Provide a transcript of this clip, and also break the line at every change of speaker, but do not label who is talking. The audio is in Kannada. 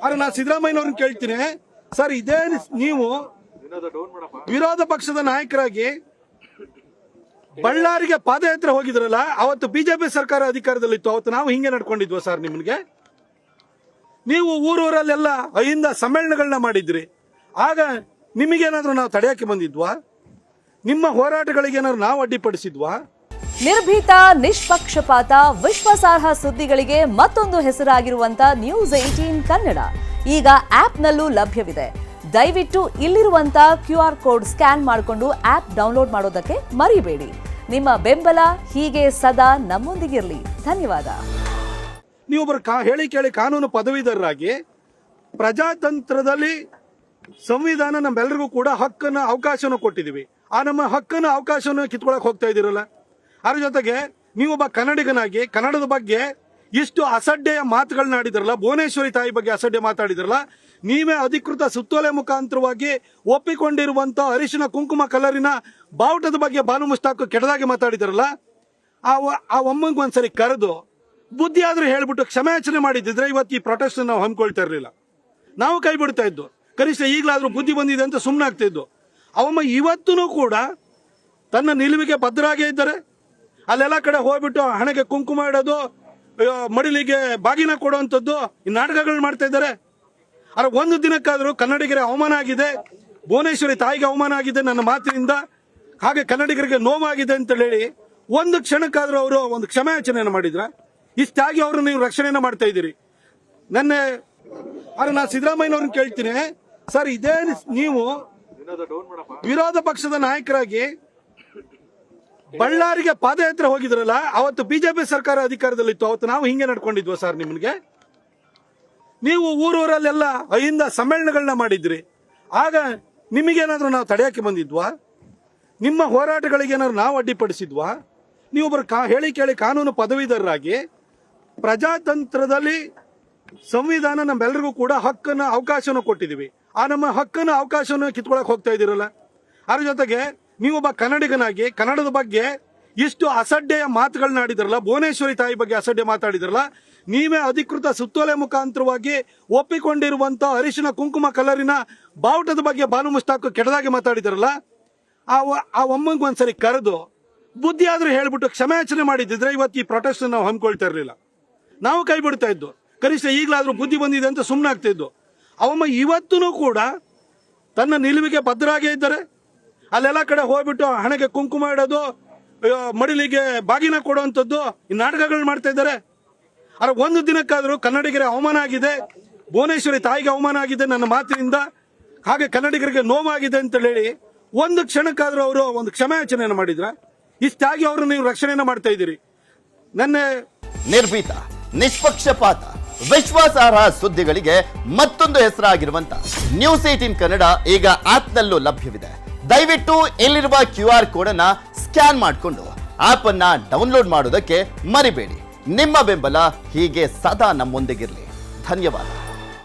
ಆದ್ರೆ ನಾನು ಸಿದ್ದರಾಮಯ್ಯನವ್ರನ್ನ ಕೇಳ್ತೀನಿ, ಸರ್ ಇದೇ ನೀವು ವಿರೋಧ ಪಕ್ಷದ ನಾಯಕರಾಗಿ ಬಳ್ಳಾರಿಗೆ ಪಾದಯಾತ್ರೆ ಹೋಗಿದ್ರಲ್ಲ, ಅವತ್ತು ಬಿಜೆಪಿ ಸರ್ಕಾರ ಅಧಿಕಾರದಲ್ಲಿತ್ತು, ಅವತ್ತು ನಾವು ಹಿಂಗೆ ನಡ್ಕೊಂಡಿದ್ವ ಸರ್? ನಿಮ್ಗೆ ನೀವು ಊರೂರಲ್ಲೆಲ್ಲ ಅಹಿಂದ ಸಮ್ಮೇಳನಗಳನ್ನ ಮಾಡಿದ್ರಿ, ಆಗ ನಿಮಗೇನಾದ್ರೂ ನಾವು ತಡೆಯಕ್ಕೆ ಬಂದಿದ್ವಾ? ನಿಮ್ಮ ಹೋರಾಟಗಳಿಗೆ ಏನಾದ್ರು ನಾವು ಅಡ್ಡಿಪಡಿಸಿದ್ವಾ?
ನಿರ್ಭೀತ, ನಿಷ್ಪಕ್ಷಪಾತ, ವಿಶ್ವಾಸಾರ್ಹ ಸುದ್ದಿಗಳಿಗೆ ಮತ್ತೊಂದು ಹೆಸರಾಗಿರುವಂತ ನ್ಯೂಸ್ 18 ಕನ್ನಡ ಈಗ ಆಪ್ನಲ್ಲೂ ಲಭ್ಯವಿದೆ. ದಯವಿಟ್ಟು ಇಲ್ಲಿರುವಂತ QR ಕೋಡ್ ಸ್ಕ್ಯಾನ್ ಮಾಡಿಕೊಂಡು ಆಪ್ ಡೌನ್ಲೋಡ್ ಮಾಡೋದಕ್ಕೆ ಮರಿಬೇಡಿ. ನಿಮ್ಮ ಬೆಂಬಲ ಹೀಗೆ ಸದಾ ನಮ್ಮೊಂದಿಗಿರಲಿ. ಧನ್ಯವಾದ.
ನೀವೊಬ್ಬರು ಹೇಳಿ ಕೇಳಿ ಕಾನೂನು ಪದವೀಧರರಾಗಿ ಪ್ರಜಾತಂತ್ರದಲ್ಲಿ ಸಂವಿಧಾನ ನಮ್ಮೆಲ್ಲರಿಗೂ ಕೂಡ ಹಕ್ಕನ್ನ ಅವಕಾಶವನ್ನು ಕೊಟ್ಟಿದ್ದೀವಿ. ಆ ನಮ್ಮ ಹಕ್ಕನ್ನ ಅವಕಾಶವನ್ನು ಕಿತ್ಕೊಳಕ್ ಹೋಗ್ತಾ ಇದ್ದೀರಲ್ಲ. ಅದ್ರ ಜೊತೆಗೆ ನೀವೊಬ್ಬ ಕನ್ನಡಿಗನಾಗಿ ಕನ್ನಡದ ಬಗ್ಗೆ ಇಷ್ಟು ಅಸಡ್ಡೆಯ ಮಾತುಗಳನ್ನ ಆಡಿದ್ರಲ್ಲ, ಭುವನೇಶ್ವರಿ ತಾಯಿ ಬಗ್ಗೆ ಅಸಡ್ಡೆ ಮಾತಾಡಿದ್ರಲ್ಲ, ನೀವೇ ಅಧಿಕೃತ ಸುತ್ತೋಲೆ ಮುಖಾಂತರವಾಗಿ ಒಪ್ಪಿಕೊಂಡಿರುವಂತ ಅರಿಶಿನ ಕುಂಕುಮ ಕಲರಿನ ಬಾವುಟದ ಬಗ್ಗೆ ಬಾನು ಮುಸ್ತಾಕ್ ಕೆಟ್ಟದಾಗಿ ಮಾತಾಡಿದ್ರಲ್ಲ, ಆ ಒಮ್ಮಂಗ್ ಒಂದ್ಸರಿ ಕರೆದು ಬುದ್ಧಿ ಆದ್ರೂ ಹೇಳ್ಬಿಟ್ಟು ಕ್ಷಮೆಯಾಚನೆ ಮಾಡಿದ್ರೆ ಇವತ್ತು ಈ ಪ್ರೊಟೆಸ್ಟ್ ನಾವು ಹಮ್ಮಿಕೊಳ್ತಾ ಇರಲಿಲ್ಲ, ನಾವು ಕೈ ಬಿಡ್ತಾ ಇದ್ದು. ಕನಿಷ್ಠ ಈಗಲಾದ್ರೂ ಬುದ್ಧಿ ಬಂದಿದೆ ಅಂತ ಸುಮ್ಮನೆ ಆಗ್ತಾ ಇದ್ದು. ಅವಮ್ಮ ಇವತ್ತೂ ಕೂಡ ತನ್ನ ನಿಲುವಿಗೆ ಭದ್ರಾಗೇ ಇದ್ದಾರೆ. ಅಲ್ಲೆಲ್ಲ ಕಡೆ ಹೋಗ್ಬಿಟ್ಟು ಹಣೆಗೆ ಕುಂಕುಮ ಇಡೋದು, ಮಡಿಲಿಗೆ ಬಾಗಿನ ಕೊಡುವಂಥದ್ದು, ಈ ನಾಟಕಗಳು ಮಾಡ್ತಾ ಇದ್ದಾರೆ. ಆದ್ರೆ ಒಂದು ದಿನಕ್ಕಾದ್ರೂ ಕನ್ನಡಿಗರಿಗೆ ಅವಮಾನ ಆಗಿದೆ, ಭುವನೇಶ್ವರಿ ತಾಯಿಗೆ ಅವಮಾನ ಆಗಿದೆ ನನ್ನ ಮಾತಿನಿಂದ, ಹಾಗೆ ಕನ್ನಡಿಗರಿಗೆ ನೋವಾಗಿದೆ ಅಂತ ಹೇಳಿ ಒಂದು ಕ್ಷಣಕ್ಕಾದ್ರೂ ಅವರು ಒಂದು ಕ್ಷಮೆಯಾಚನೆಯನ್ನು ಮಾಡಿದ್ರ? ಇಷ್ಟಾಗಿ ಅವ್ರನ್ನ ನೀವು ರಕ್ಷಣೆಯನ್ನ ಮಾಡ್ತಾ ಇದ್ದೀರಿ. ಆದ್ರೆ ನಾನು ಸಿದ್ದರಾಮಯ್ಯನವ್ರನ್ನ ಕೇಳ್ತೀನಿ, ಸರ್ ಇದೇ ನೀವು ವಿರೋಧ ಪಕ್ಷದ ನಾಯಕರಾಗಿ ಬಳ್ಳಾರಿಗೆ ಪಾದಯಾತ್ರೆ ಹೋಗಿದ್ರಲ್ಲ, ಅವತ್ತು ಬಿಜೆಪಿ ಸರ್ಕಾರ ಅಧಿಕಾರದಲ್ಲಿತ್ತು, ಅವತ್ತು ನಾವು ಹಿಂಗೆ ನಡ್ಕೊಂಡಿದ್ವ ಸರ್? ನಿಮ್ಗೆ ನೀವು ಊರೂರಲ್ಲೆಲ್ಲ ಅಹಿಂದ ಸಮ್ಮೇಳನಗಳನ್ನ ಮಾಡಿದ್ರಿ, ಆಗ ನಿಮಗೇನಾದ್ರೂ ನಾವು ತಡೆಯಕ್ಕೆ ಬಂದಿದ್ವಾ? ನಿಮ್ಮ ಹೋರಾಟಗಳಿಗೆ ಏನಾದ್ರು ನಾವು ಅಡ್ಡಿಪಡಿಸಿದ್ವಾ? ನೀವೊಬ್ಬರು ಹೇಳಿ ಕೇಳಿ ಕಾನೂನು ಪದವೀಧರರಾಗಿ ಪ್ರಜಾತಂತ್ರದಲ್ಲಿ ಸಂವಿಧಾನ ನಮ್ಮೆಲ್ಲರಿಗೂ ಕೂಡ ಹಕ್ಕನ್ನ ಅವಕಾಶವನ್ನು ಕೊಟ್ಟಿದ್ದೀವಿ. ಆ ನಮ್ಮ ಹಕ್ಕನ್ನ ಅವಕಾಶವನ್ನು ಕಿತ್ಕೊಳಕ್ ಹೋಗ್ತಾ ಇದ್ದೀರಲ್ಲ. ಅದ್ರ ಜೊತೆಗೆ ನೀವೊಬ್ಬ ಕನ್ನಡಿಗನಾಗಿ ಕನ್ನಡದ ಬಗ್ಗೆ ಇಷ್ಟು ಅಸಡ್ಡೆಯ ಮಾತುಗಳನ್ನ ಆಡಿದ್ರಲ್ಲ, ಭುವನೇಶ್ವರಿ ತಾಯಿ ಬಗ್ಗೆ ಅಸಡ್ಡೆ ಮಾತಾಡಿದ್ರಲ್ಲ, ನೀವೇ ಅಧಿಕೃತ ಸುತ್ತೋಲೆ ಮುಖಾಂತರವಾಗಿ ಒಪ್ಪಿಕೊಂಡಿರುವಂತ ಅರಿಶಿನ ಕುಂಕುಮ ಕಲರಿನ ಬಾವುಟದ ಬಗ್ಗೆ ಬಾನು ಮುಸ್ತಾಕ್ ಕೆಟ್ಟದಾಗಿ ಮಾತಾಡಿದ್ರಲ್ಲ, ಆ ಒಮ್ಮಂಗ್ ಒಂದ್ಸರಿ ಕರೆದು ಬುದ್ಧಿ ಆದ್ರೂ ಹೇಳ್ಬಿಟ್ಟು ಕ್ಷಮೆಯಾಚನೆ ಮಾಡಿದ್ರೆ ಇವತ್ತು ಈ ಪ್ರೊಟೆಸ್ಟ್ ನಾವು ಹಮ್ಮಿಕೊಳ್ತಾ ಇರಲಿಲ್ಲ, ನಾವು ಕೈ ಬಿಡ್ತಾ ಇದ್ದು. ಕನಿಷ್ಠ ಈಗಲಾದ್ರೂ ಬುದ್ಧಿ ಬಂದಿದೆ ಅಂತ ಸುಮ್ಮನೆ ಆಗ್ತಾ ಇದ್ದು. ಅವಮ್ಮ ಇವತ್ತೂ ಕೂಡ ತನ್ನ ನಿಲುವಿಗೆ ಭದ್ರಾಗೇ ಇದ್ದಾರೆ. ಅಲ್ಲೆಲ್ಲ ಕಡೆ ಹೋಗ್ಬಿಟ್ಟು ಹಣೆಗೆ ಕುಂಕುಮ ಇಡೋದು, ಮಡಿಲಿಗೆ ಬಾಗಿನ ಕೊಡುವಂಥದ್ದು, ಈ ನಾಟಕಗಳು ಮಾಡ್ತಾ ಇದ್ದಾರೆ. ಆದ್ರೆ ಒಂದು ದಿನಕ್ಕಾದ್ರೂ ಕನ್ನಡಿಗರಿಗೆ ಅವಮಾನ ಆಗಿದೆ, ಭುವನೇಶ್ವರಿ ತಾಯಿಗೆ ಅವಮಾನ ಆಗಿದೆ ನನ್ನ ಮಾತಿನಿಂದ, ಹಾಗೆ ಕನ್ನಡಿಗರಿಗೆ ನೋವಾಗಿದೆ ಅಂತ ಹೇಳಿ ಒಂದು ಕ್ಷಣಕ್ಕಾದ್ರೂ ಅವರು ಒಂದು ಕ್ಷಮೆಯಾಚನೆಯನ್ನು ಮಾಡಿದ್ರ? ಇಷ್ಟಾಗಿ ಅವ್ರನ್ನ ನೀವು ರಕ್ಷಣೆಯನ್ನ ಮಾಡ್ತಾ ಇದ್ದೀರಿ.
ನಿರ್ಭೀತ, ನಿಷ್ಪಕ್ಷಪಾತ, ವಿಶ್ವಾಸಾರ್ಹ ಸುದ್ದಿಗಳಿಗೆ ಮತ್ತೊಂದು ಹೆಸರಾಗಿರುವಂತ ನ್ಯೂಸ್ 18 ಕನ್ನಡ ಈಗ ಆಪ್ನಲ್ಲೂ ಲಭ್ಯವಿದೆ. ದಯವಿಟ್ಟು ಇಲ್ಲಿರುವ QR ಕೋಡ್ ಅನ್ನ ಸ್ಕ್ಯಾನ್ ಮಾಡಿಕೊಂಡು ಆಪ್ ಅನ್ನ ಡೌನ್ಲೋಡ್ ಮಾಡೋದಕ್ಕೆ ಮರಿಬೇಡಿ. ನಿಮ್ಮ ಬೆಂಬಲ ಹೀಗೆ ಸದಾ ನಮ್ಮೊಂದಿಗಿರಲಿ. ಧನ್ಯವಾದ.